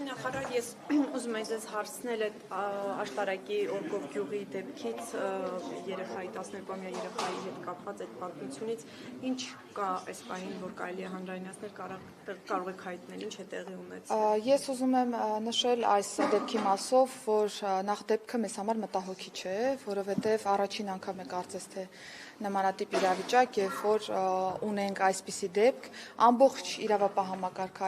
Նախագահի նախարար, ես ուզում եմ ձեզ հարցնել այդ աշտարակի Օրգով գյուղի դեպքից երեխայի 12-ամյա երեխայի հետ կապված այդ պատմությունից ինչ կա այս պահին, որ կարելի է հանրայնացնել, կարող եք հայտնել, ինչ է տեղի ունեցել։ Ես ուզում եմ նշել այս դեպքի մասով, որ նախ դեպքը մեզ համար մտահոգիչ է, որովհետև առաջին անգամ է կարծես թե նմանատիպ իրավիճակ, երբ որ ունենք այսպիսի դեպք, ամբողջ իրավապահ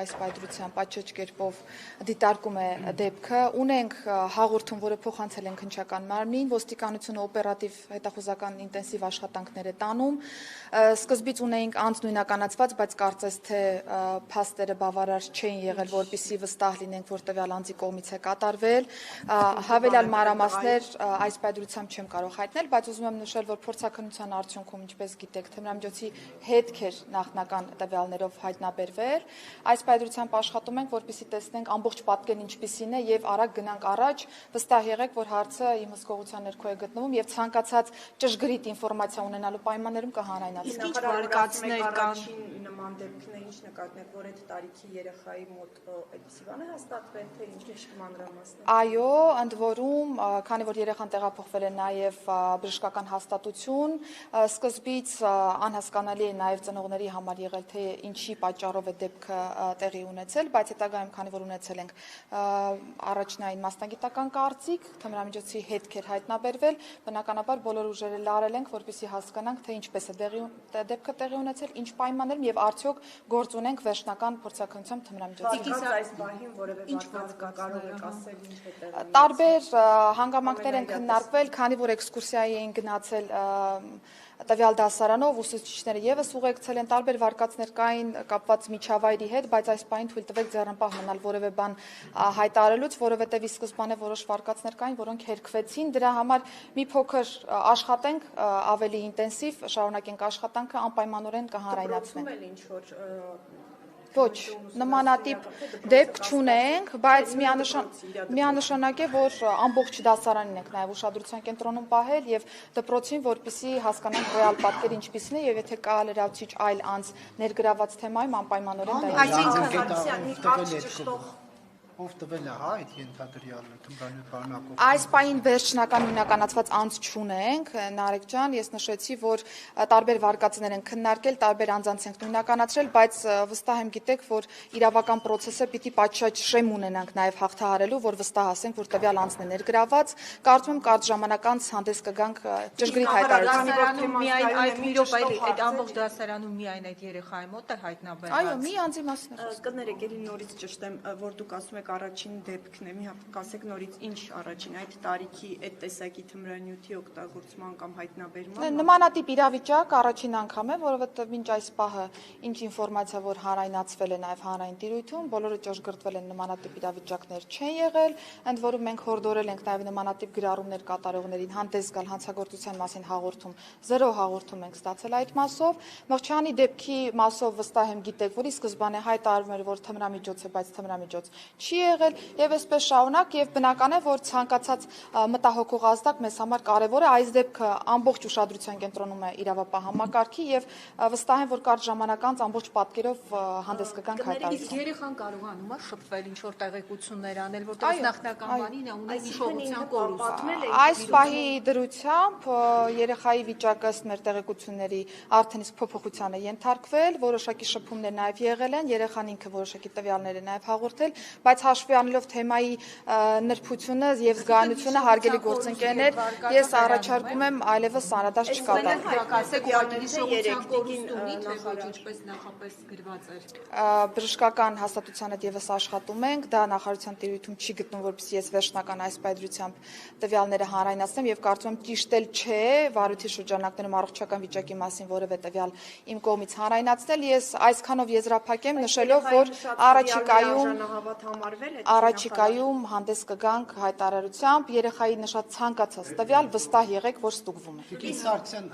այս պայծրությամբ աչոջ կերպով դիտարկում է դեպքը, ունենք հաղորդում, որը փոխանցել ենք հնչական մարմնին, ոստիկանությունը օպերատիվ հետախուզական ինտենսիվ աշխատանքներ է տանում, սկզբից ունեինք անձ նույնականացված, բայց կարծես թե փաստերը բավարար չէին եղել, որպեսզի վստահ լինենք, որ տվյալ անձի կողմից է կատարվել, հավելյալ մանրամասներ այս պայծրությամբ չեմ կարող հայտնել, բայց ուզում եմ նշել, որ փորձաքննության արդյունքում, ինչպես գիտեք, թմրամիջոցի հետք էր նախնական տվյալներով հայտնաբերվել, այս պայծրությամբ աշխատում ենք, որպեսզի տեսնենք ամբողջ պատկերն ինչպիսին է եւ արագ գնանք առաջ, վստահ եղեք, որ հարցը իմ հսկողության ներքո է գտնվում եւ ցանկացած ճշգրիտ ինֆորմացիա ունենալու պայմաններում կհանրայնացնենք։ Ինչ վարկածներ կան նման դեպքներ, ինչ նկատենք, որ այդ տարիքի երեխայի մոտ այդպիսի բան է հաստատվել, թե ինչ մանրամասներ։ Այո, ընդ որում, քանի որ երեխան տեղափոխվել է նաեւ բժշկական հաստատություն, սկզբից անհասկանալի է նաեւ ծնողների համար եղել, թե ինչի պատճառով է դեպքը տեղի ունեցել, բայց հետագայում, քանի որ ունեցել ենք առաջնային մասնագիտական կարծիք, թմրամիջոցի հետք էր հայտնաբերվել, բնականաբար բոլոր ուժերը լարել ենք, որպեսզի հասկանանք, թե ինչպես է դեպքը տեղի ունեցել, ինչ պայմաններում եւ արդյոք գործ ունենք վերջնական փորձաքննությամբ թմրամիջոցի։ Այս բահին որևէ վարկածներ կարող եք ասել, ինչ է տեղի։ Տարբեր հանգամանքներ են քննարկվել, քանի որ էքսկուրսիայի էին գնացել տվյալ դասարանով, ուսուցիչները եւս ուղեկցել են, տարբեր վարկածներ կային կապված միջավայրի հետ, բայց այս պահին թույլ տվեք ձեռնպահ մնալ որևէ բան հայտարարելուց, որովհետեւ ի սկզբանե որոշ վարկածներ կային, որոնք հերքվեցին, դրա համար մի փոքր աշխատենք ավելի ինտենսիվ, շարունակենք աշխատանքը, անպայմանորեն կհանրայնացնենք։ Ոչ, նմանատիպ դեպք չունենք, բայց միանշանակ է, որ ամբողջ դասարանին ենք նաև ուշադրության կենտրոնում պահել եւ դպրոցին, որպեսզի հասկանանք ռեալ պատկերը ինչպիսին է եւ եթե կա լրացուցիչ այլ անձ ներգրաված թեմայում անպայմանորեն դա Ով տվել է, հա, այդ ենթադրյալը թմրանյութ պարունակող։ Այս պահին վերջնական նույնականացված անձ չունենք, Նարեկ ջան, ես նշեցի, որ տարբեր վարկածներ են քննարկել, տարբեր անձանց ենք նույնականացրել, բայց վստահ եմ գիտեք, որ իրավական process-ը պիտի պատշաճ շեմ ունենանք նաև հաղթահարելու, որ վստահ ասենք, որ տվյալ անձն է ներգրաված, կարծում եմ կարճ ժամանակ անց հանդես կգանք ճշգրիտ հայտարարություն։ Միայն այդ մի րոպե այդ ամբողջ դասարանում միայն այդ երեխայի մոտ է հայտնաբերված։ Այո, մի անձի մասին է խոսքը։ Կներեք, ելի նորից ճշտեմ, որ դուք ասում եք առաջին դեպքն է, մի հատ կասեք նորից ինչ առաջին այդ տարիքի այդ տեսակի թմրանյութի օգտագործման կամ հայտնաբերման։ Նմանատիպ իրավիճակ առաջին անգամ է, որովհետև մինչ այս պահը ինչ ինֆորմացիա որ հանրայնացվել է նաև հանրային տիրույթում, բոլորը ճշգրտվել են նմանատիպ իրավիճակներ չեն եղել, ընդ որում մենք հորդորել ենք նաև նմանատիպ գրառումներ կատարողներին հանդես գալ հանցագործության մասին հաղորդում, 0 հաղորդում ենք ստացել այդ մասով, Մղջյանի դեպքի մասով վստահ եմ գիտեք, որ ի սկզբանե հայտարարվում էր, որ թմրամիջոց է, բայց թմրամիջոց չի եղել եւ այսպես շարունակ եւ բնական է որ ցանկացած մտահոգող ազդակ մեզ համար կարեւոր է այս դեպքը ամբողջ ուշադրության կենտրոնում է իրավապահ համակարգի եւ վստահ եմ որ կարճ ժամանակ անց ամբողջ պատկերով հանդես կգանք հայտարարություն։ Երեխան կարողանում է շփվել ինչ որ տեղեկություններ անել որտեղ նախնական բանին է ունի հիշողության կորուստ։ Այս պահի դրությամբ երեխայի վիճակը ըստ մեր տեղեկությունների արդեն իսկ փոփոխության է ենթարկվել, որոշակի շփումներ նաեւ եղել են, երեխան ինքը որոշակի տվյալներ է նաեւ հաղորդել, բայց հաշվի առնելով թեմայի նրբությունը եւ զգայունությունը հարգելի գործընկերներ, ես առաջարկում եմ այլևս անդրադարձ չկատարել։ Ասեք ուղղակի հիշողության կորուստ ունի թե ոչ ինչպես նախապես գրված էր։ Բժշկական հաստատության հետ եւս աշխատում ենք, դա նախարարության տիրույթում չի գտնում, որպեսզի ես վերջնական այս պայծրությամբ տվյալները հանրայնացնեմ եւ կարծում եմ ճիշտ էլ չէ վարույթի շրջանակներում առողջական վիճակի մասին որևէ տվյալ իմ կողմից հանրայնացնել, ես այսքանով եզրափակեմ նշելով, որ Առաջիկայում հանդես կգանք հայտարարությամբ երեխայի նշած ցանկացած տվյալ վստահ եղեք, որ ստուգվում է։ Իսկ արդեն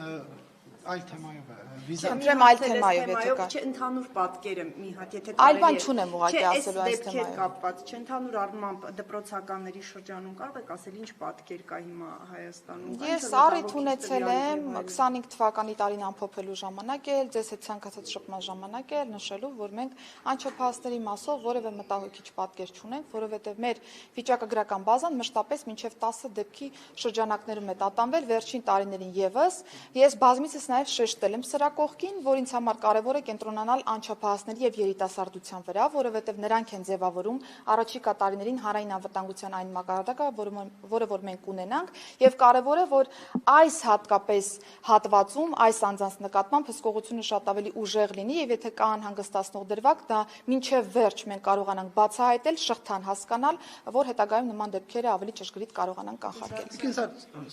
այլ թեմայով է վիզա Ընտրեմ այլ թեմայով, եթե կա։ Չէ, ընդհանուր պատկերը մի հատ, եթե Այլ բան չունեմ ուղղակի ասելու այս դեպքի հետ կապված, չէ, ընդհանուր առմամբ դպրոցականների շրջանում կարող եք ասել ինչ պատկեր կա հիմա Հայաստանում։ Ես առիթ ունեցել եմ 25 թվականի տարին ամփոփելու ժամանակ էլ, ձեզ հետ ցանկացած շփման ժամանակ էլ նշելու, որ մենք անչափահասների մասով որևէ մտահոգիչ պատկեր չունենք, որովհետև մեր վիճակագրական բազան մշտապես մինչև 10 դեպքի շրջանակներում է տատանվել վերջին տարիներին եւս։ Ես բազմիցս նաև շեշտել եմ սրա կողքին, որ ինձ համար կարևոր է կենտրոնանալ անչափահասների եւ երիտասարդության վրա, որովհետեւ նրանք են ձևավորում առաջիկա տարիներին հանրային անվտանգության այն մակարդակը, որը որ մենք կունենանք, եւ կարևոր է, որ այս հատկապես հատվածում այս անձանց նկատմամբ հսկողությունը շատ ավելի ուժեղ լինի եւ եթե կա անհանգստացնող դրվագ, դա մինչեւ վերջ մենք կարողանանք բացահայտել, շղթան հասկանալ, որ հետագայում նման դեպքերը ավելի ճշգրիտ կարողանանք կանխարգել։ Տիկին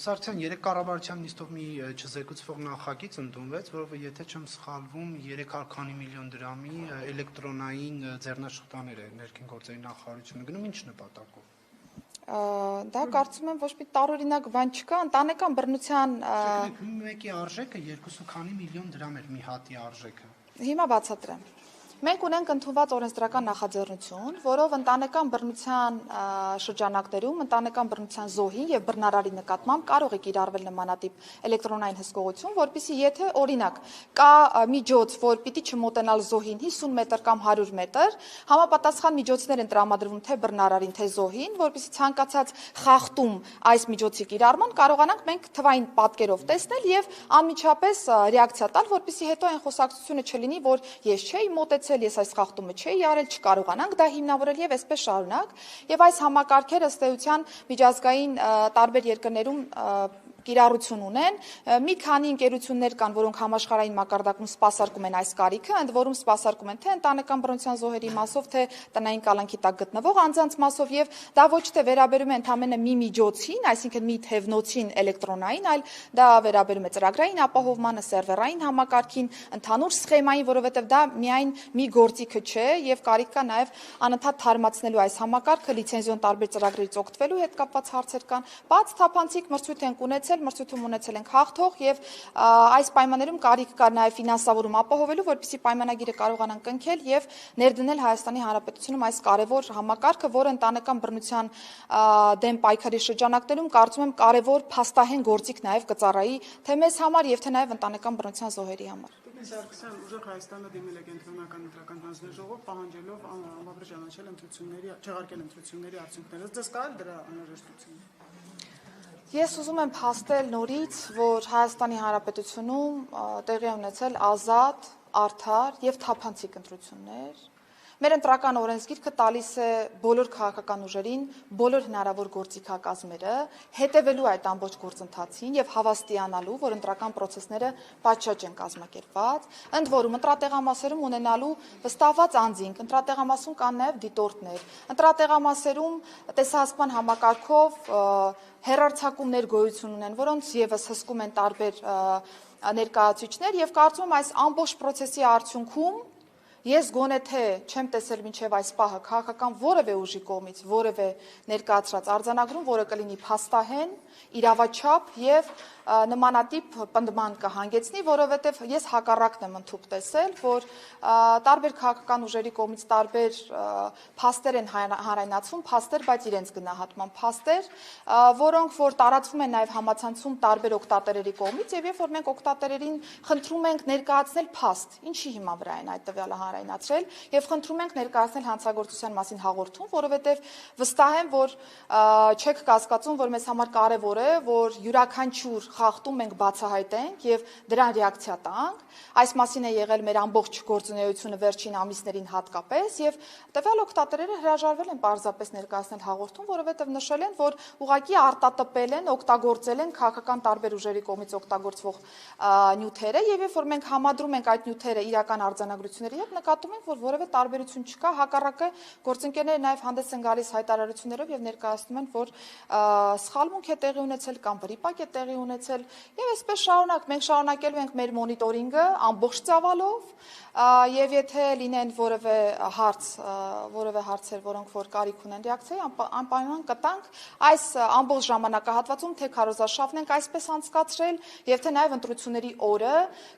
Սարգսյան, երեք կառավարության նիստով մի չզեկուցվող նախագիծ ընդունվեց, որը եթե չեմ սխալվում 300 քանի միլիոն դրամի էլեկտրոնային ձեռնաշխտաներ է ներքին գործերի նախարարությունը գնում, ինչ նպատակով։ Դա կարծում եմ ոչ մի տարօրինակ բան չկա, ընտանեկան բռնության Մեկի արժեքը 2 քանի միլիոն դրամ էր մի հատի արժեքը։ Հիմա բացատրեմ։ Մենք ունենք ընդունված օրենսդրական նախաձեռնություն, որով ընտանեկան բռնության շրջանակներում ընտանեկան բռնության զոհին եւ բռնարարի նկատմամբ կարող է կիրառվել նմանատիպ էլեկտրոնային հսկողություն, որpիսի եթե օրինակ կա միջոց, որ պիտի չմոտենալ զոհին 50 մետր կամ 100 մետր, համապատասխան միջոցներ են տրամադրվում թե բռնարարին, թե զոհին, որpիսի ցանկացած խախտում այս միջոցի կիրառման կարողանանք մենք թվային պատկերով տեսնել եւ անմիջապես ռեակցիա տալ, որpիսի հետո այն խոսակցությունը չլինի, որ ես չէի մոտեցել ես այս խախտումը չէի արել, չկարողանանք դա հիմնավորել եւ այսպես շարունակ եւ այս համակարգերը ըստ էության միջազգային տարբեր երկրներում կիրառություն ունեն, մի քանի ընկերություններ կան, որոնք համաշխարհային մակարդակում սպասարկում են այս կարիքը, ընդ որում սպասարկում են թե ընտանեկան բռնության զոհերի մասով, թե տնային կալանքի տակ գտնվող անձանց մասով եւ դա ոչ թե վերաբերում է ընդամենը մի միջոցին, այսինքն մի թևնոցին էլեկտրոնային, այլ դա վերաբերում է ծրագրային ապահովմանը, սերվերային համակարգին, ընդհանուր սխեմային, որովհետեւ դա միայն մի գործիքը չէ եւ կարիք կա նաեւ անընդհատ թարմացնելու այս համակարգը լիցենզիոն տարբեր ծրագրերից օգտվելու հետ կապված հարցեր կան, բաց թափանցիկ մրցույթ են ունեցել մրցույթում ունեցել ենք հաղթող եւ այս պայմաններում կարիք կար նաեւ ֆինանսավորում ապահովելու, որպեսզի պայմանագիրը կարողանան կնքել եւ ներդնել Հայաստանի Հանրապետությունում այս կարեւոր համակարգը, որը ընտանեկան բռնության դեմ պայքարի շրջանակներում կարծում եմ կարեւոր փաստահեն գործիք նաեւ կծառայի թե մեզ համար եւ թե նաեւ ընտանեկան բռնության զոհերի համար։ Սարգսյան, ուժեղ Հայաստանը դիմել է կենտրոնական ընտրական հանձնաժողով, պահանջելով անվավեր ճանաչել ընտրությունների, չեղարկել ընտրությունների արդյունքները։ Ձեզ կա՞ դրա անհրաժեշտությունը։ Ես ուզում եմ փաստել նորից, որ Հայաստանի Հանրապետությունում տեղի ունեցել ազատ, արդար եւ թափանցիկ ընտրություններ։ Մեր ընտրական օրենսգիրքը տալիս է բոլոր քաղաքական ուժերին, բոլոր հնարավոր գործիքակազմերը, հետևելու այդ ամբողջ գործընթացին եւ հավաստիանալու, որ ընտրական process-ները պատշաճ են կազմակերպված, ընդ որում ընտրատեղամասերում ունենալու վստահված անձինք, ընտրատեղամասում կան նաեւ դիտորդներ, ընտրատեղամասերում տեսահասման համակարգով հեռարձակումներ գոյություն ունեն, որոնց եւս հսկում են տարբեր ներկայացուցիչներ եւ կարծում եմ այս ամբողջ process-ի արդյունքում Ես գոնե թե չեմ տեսել մինչև այս պահը քաղաքական որևէ ուժի կողմից որևէ ներկայացրած արձանագրում, որը կլինի փաստահեն, իրավաչափ եւ նմանատիպ պնդման կհանգեցնի, որովհետեւ ես հակառակն եմ ընդհուպ տեսել, որ տարբեր քաղաքական ուժերի կողմից տարբեր փաստեր են հանրայնացվում, փաստեր, բայց իրենց գնահատման փաստեր, որոնք որ տարածվում են նաեւ համացանցում տարբեր օգտատերերի կողմից եւ երբ որ մենք օգտատերերին խնդրում ենք ներկայացնել փաստ, ինչի հիման վրա են այդ տվյալը հանրայնացրել եւ խնդրում ենք ներկայացնել հանցագործության մասին հաղորդում, որովհետեւ վստահ եմ, որ չեք կասկածում, որ մեզ համար կարեւոր է, որ յուրաքանչյուր խախտում մենք բացահայտենք եւ դրան ռեակցիա տանք։ Այս մասին է եղել մեր ամբողջ գործունեությունը վերջին ամիսներին հատկապես եւ տվյալ օգտատերերը հրաժարվել են պարզապես ներկայացնել հաղորդում, որովհետեւ նշել են, որ ուղղակի արտատպել են, օգտագործել են քաղաքական տարբեր ուժերի կողմից օգտագործվող նյութերը եւ երբ որ մենք համադրում ենք այդ նյութերը իրական արձանագրությունների հետ, նկատում ենք, որ որևէ տարբերություն չկա, հակառակը գործընկերները նաև հանդես են գալիս հայտարարություններով եւ ներկայացնում են, որ սխալմունք է տեղի ունեցել կամ վրիպակ է տեղի ունեցել եւ այսպես շարունակ մենք շարունակելու ենք մեր մոնիտորինգը ամբողջ ծավալով եւ եթե լինեն որևէ հարցեր, որոնք որ կարիք ունեն ռեակցիայի, անպայման կտանք այս ամբողջ ժամանակահատվածում թե քարոզարշավն ենք այսպես անցկացրել եւ թե նաեւ ընտրությունների օրը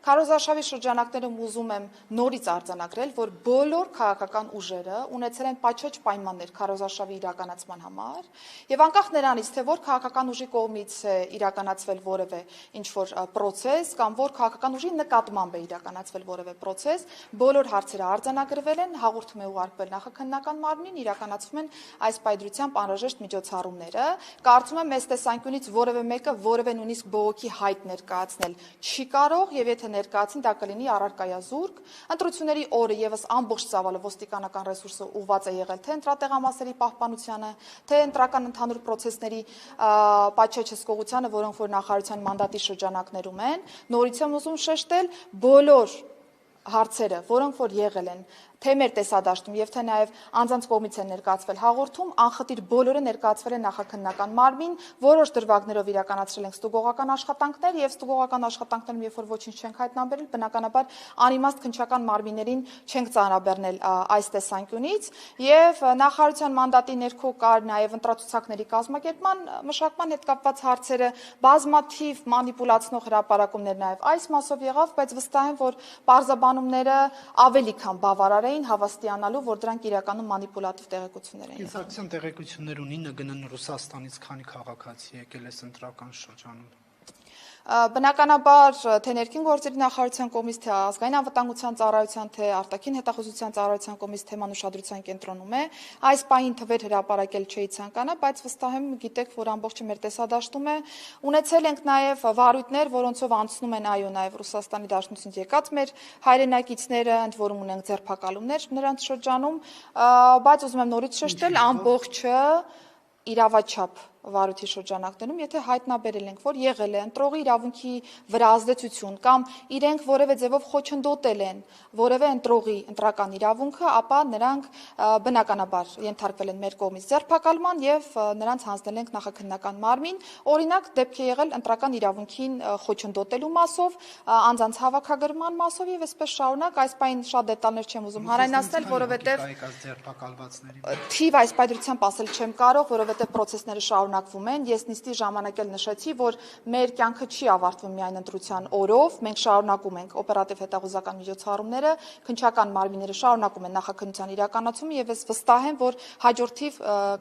քարոզարշավի շրջանակներում ուզում եմ նորից արձանագրել, որ բոլոր քաղաքական ուժերը ունեցել են պատշաճ պայմաններ քարոզարշավի իրականացման համար եւ անկախ նրանից թե որ քաղաքական ուժի կողմից է իրականացվել որևէ ինչ որ process կամ որ քաղաքական ուժի նկատմամբ է իրականացվել որևէ process, բոլոր հարցերը արձանագրվել են, հաղորդում է ուղարկվել նախաքննական մարմնին, իրականացվում են այս պայծրությամբ անհրաժեշտ միջոցառումները։ Կարծում եմ, այս տեսանկյունից որևէ մեկը որևէ նույնիսկ բողոքի հայտ ներկայացնել չի կարող եւ եթե ներկայացին դա կլինի առարկայազուրկ։ Ընտրությունների օրը եւս ամբողջ ծավալը ոստիկանական ռեսուրսը ուղղված է եղել թե ընտրատեղամասերի պահպանությանը, թե ընտրական ընդհանուր process-ների պատշաճ հսկողությանը, որոնք որ նախարարության մանդատի շրջանակներում են, նորից եմ ուզում շեշտել բոլոր հարցերը, որոնք որ եղել են թե մեր տեսադաշտում եւ թե նաեւ անձանց կողմից են ներկայացվել հաղորդում, անխտիր բոլորը ներկայացվել են նախաքննական մարմին, որոշ դրվագներով իրականացրել ենք ստուգողական աշխատանքներ եւ ստուգողական աշխատանքներում երբ որ ոչինչ չենք հայտնաբերել, բնականաբար անիմաստ քննչական մարմիններին չենք ծանրաբեռնել այս տեսանկյունից եւ նախարարության մանդատի ներքո կար նաեւ ընտրացուցակների կազմակերպման մշակման հետ կապված հարցերը, բազմաթիվ մանիպուլացնող հրապարակումներ նաեւ այս մասով եղավ, բայց վստահ եմ, որ պարզաբանումները ավելի քան բավարար հավաստիանալու, որ դրանք իրականում մանիպուլատիվ տեղեկություններ են։ Կենսակցության տեղեկություններ ունի ՆԳՆ Ռուսաստանից քանի քաղաքացի եկել է ընտրական շրջանում։ Բնականաբար թե ներքին գործերի նախարարության կողմից, թե ազգային անվտանգության ծառայության, թե արտաքին հետախուզության ծառայության կողմից թեման ուշադրության կենտրոնում է։ Այս պահին թվեր հրապարակել չէի ցանկանա, բայց վստահ եմ գիտեք, որ ամբողջը մեր տեսադաշտում է։ Ունեցել ենք նաև վարույթներ, որոնցով անցնում են այո նաև Ռուսաստանի Դաշնությունից եկած մեր հայրենակիցները, ընդ որում ունենք ձերբակալումներ նրանց շրջանում, բայց ուզում եմ նորից շեշտել ամբողջը իրավաչափ վարույթի շրջանակներում, եթե հայտնաբերել ենք, որ եղել է ընտրողի իրավունքի վրա ազդեցություն կամ իրենք որևէ ձևով խոչընդոտել են որևէ ընտրողի ընտրական իրավունքը, ապա նրանք բնականաբար ենթարկվել են մեր կողմից ձերբակալման եւ նրանց հանձնել ենք նախաքննական մարմին, օրինակ դեպք է եղել ընտրական իրավունքին խոչընդոտելու մասով, անձանց հավաքագրման մասով եւ այսպես շարունակ, այս պայն շատ դետալներ չեմ ուզում հանրայնացնել, որովհետեւ թիվ այս պայծրությամբ ասել չեմ կարող, որովհետեւ process-ները շարունակվում են, ես նիստի ժամանակ էլ նշեցի, որ մեր կյանքը չի ավարտվում միայն ընտրության օրով, մենք շարունակում ենք օպերատիվ հետախուզական միջոցառումները, քննչական մարմինները շարունակում են նախաքննության իրականացումը եւ ես վստահ եմ, որ հաջորդիվ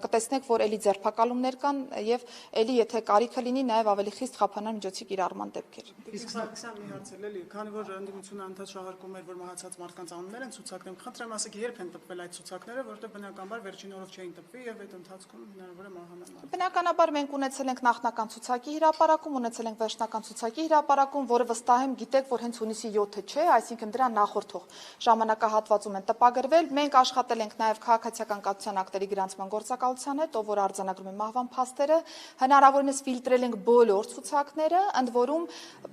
կտեսնեք, որ ելի ձերբակալումներ կան եւ ելի եթե կարիքը լինի նաեւ ավելի խիստ խափանան միջոցի կիրառման դեպքեր։ Իսկ Սարգսյան մի հարց էլի, քանի որ ընդդիմությունը անդադ շահարկում էր, որ մահացած մարդկանց անուններ են ցուցակներում, խնդրեմ ասեք երբ են տպվել այդ ցուցակները, որովհետեւ բնականաբար վերջին օրով չէին տպվի եւ այդ ընթացքում հնարավոր է մահանան։ Բնականաբար մենք ունեցել ենք նախնական ցուցակի հրապարակում, ունեցել ենք վերջնական ցուցակի հրապարակում, որը վստահ եմ գիտեք, որ հենց հունիսի 7-ը չէ, այսինքն դրա նախորդող ժամանակահատվածում են տպագրվել։ Մենք աշխատել ենք նաև քաղաքացիական կազմության ակտերի գրանցման գործակալության հետ, ով որ արձանագրում է մահվան փաստերը, հնարավորինս ֆիլտրել ենք բոլոր ցուցակները, ընդ որում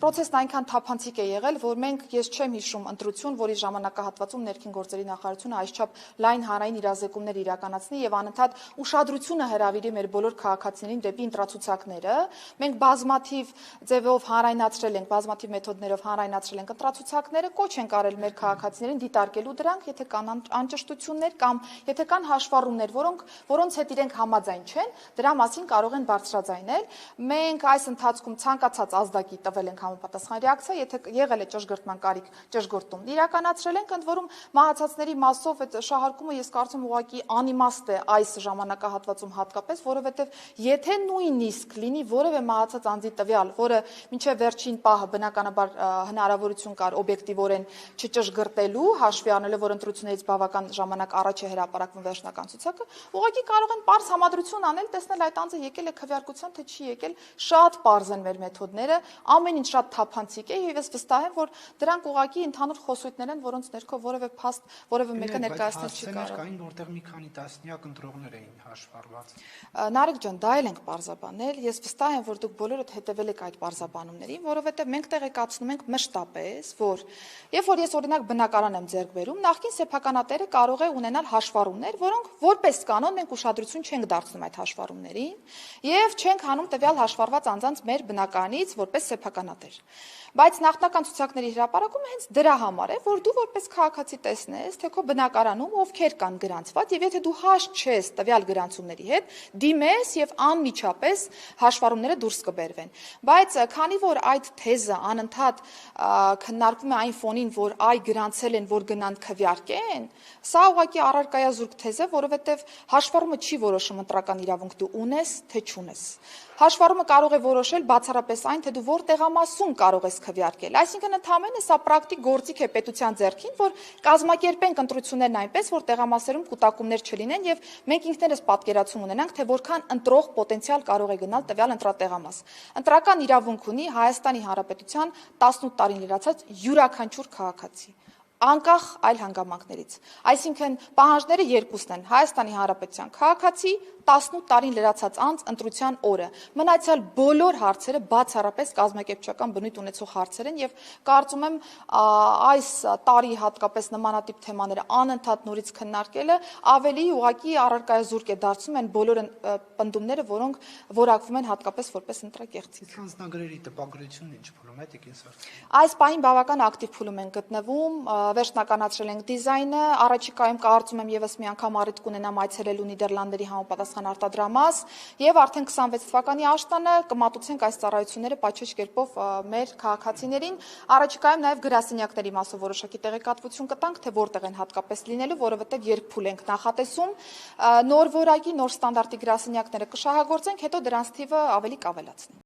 process-ն այնքան թափանցիկ է եղել, որ մենք ես չեմ հիշում ընտրություն, որի ժամանակահատվածում ներքին գործերի նախարարությունը այսչափ լայն հանրային իրազեկումներ իրականացնի եւ անընդհատ ուշադրությունը հրավիրի մեր բոլոր քաղաքացիներին դեպի ընտրացուցակները։ Մենք բազմաթիվ ձևով հանրայնացրել ենք, բազմաթիվ մեթոդներով հանրայնացրել ենք ընտրացուցակները, կոչ ենք արել մեր քաղաքացիներին դիտարկելու դրանք, եթե կան անճշտություններ կամ եթե կան հաշվառումներ, որոնց հետ իրենք համաձայն չեն, դրա մասին կարող են բարձրաձայնել։ Մենք այս ընթացքում ցանկացած ազդակի տվել ենք համապատասխան ռեակցիա, եթե եղել է ճշգրտման կարիք, ճշգրտում իրականացրել ենք, ընդ որում մահացածների մասով այդ շահարկումը ես կարծում ուղղակի անիմաստ է այս ժամանակահատվածում հատկապես, որովհետև եթե նույնիսկ լինի որևէ մահացած անձի տվյալ, որը մինչև վերջին պահը բնականաբար հնարավորություն կար օբյեկտիվորեն չճշգրտելու, հաշվի առնելով, որ ընտրություններից բավական ժամանակ առաջ է հրապարակվում վերջնական ցուցակը, ուղղակի կարող են պարզ համադրություն անել, տեսնել այդ անձը եկել է քվեարկության, թե չի եկել, շատ պարզ են մեր մեթոդները, ամեն ինչ շատ թափանցիկ է եւ ես վստահ եմ, որ դրանք ուղղակի ընդհանուր խոսույթներ են, որոնց ներքո որևէ փաստ, որևէ մեկը ներկայացնել չի կարող։ Կային որտեղ մի քանի տասնյակ ընտրողներ էին հաշվառված։ Նարեկ ջան, դա վայել ենք պարզաբանել, ես վստահ եմ, որ դուք բոլորդ հետևել եք այդ պարզաբանումներին, որովհետև մենք տեղեկացնում ենք մշտապես, որ երբ որ ես օրինակ բնակարան եմ ձեռք բերում, նախկին սեփականատերը կարող է ունենալ հաշվառումներ, որոնք որպես կանոն մենք ուշադրություն չենք դարձնում այդ հաշվառումներին եւ չենք հանում տվյալ հաշվառված անձանց մեր բնակարանից որպես սեփականատեր։ Բայց նախնական ցուցակների հրապարակումը հենց դրա համար է, որ դու որպես քաղաքացի տեսնես, թե քո բնակարանում ովքեր կան գրանցված եւ եթե դու հաշ չես տվյալ գրանցումների հետ, դիմես եւ անմիջապես հաշվառումները դուրս կբերվեն։ Բայց քանի որ այդ թեզը անընդհատ քննարկվում է այն ֆոնին, որ այ գրանցել են, որ գնան քվեարկեն, սա ուղղակի առարկայազուրկ թեզ է, որովհետեւ հաշվառումը չի որոշում ընտրական իրավունք դու ունես, թե չունես։ Հաշվառումը կարող է որոշել բացառապես այն, թե դու որ տեղամասում կարող ես քվեարկել։ Այսինքն ընդհանրապես սա պրակտիկ գործիք է պետության ձեռքին, որ կազմակերպենք ընտրություններն այնպես, որ տեղամասերում կուտակումներ չլինեն եւ մենք ինքներս պատկերացում ունենանք, թե որքան ընտրող պոտենցիալ կարող է գնալ տվյալ ընտրատեղամաս։ Ընտրական իրավունք ունի Հայաստանի Հանրապետության 18 տարին լրացած յուրաքանչյուր քաղաքացի անկախ այլ հանգամանքներից։ Այսինքն պահանջները երկուսն են՝ Հայաստանի Հանրապետության քաղաքացի 18 տարին լրացած անձ ընտրության օրը։ Մնացյալ բոլոր հարցերը բացառապես կազմակերպչական բնույթ ունեցող հարցեր են եւ կարծում եմ այս տարի հատկապես նմանատիպ թեմաները անընդհատ նորից քննարկելը ավելի ուղղակի առարկայազուրկ է դարձնում են բոլոր պնդումները, որոնք որակվում են հատկապես որպես ընտրակեղծիք։ Հանձնագրերի տպագրությունն ինչ փուլում է դեկես արդյոք։ Այս պահին բավական ակտիվ փուլում են գտնվում, վերջնականացրել ենք դիզայնը, առաջիկայում կարծում եմ եւս մի անգամ առիթ կունենամ այցելելու Նիդերլանդերի համապատասխան արտադրամաս եւ արդեն 26 թվականի աշտանը կմատուցենք այս ծառայությունները պատշաճ կերպով մեր քաղաքացիներին։ Առաջիկայում նաեւ գրասենյակների մասով որոշակի տեղեկատվություն կտանք, թե որտեղ են հատկապես լինելու, որովհետեւ երկփուլ ենք նախատեսում, նոր որակի, նոր ստանդարտի գրասենյակները կշահագործենք, հետո դրանց թիվը ավելի կավելացնենք։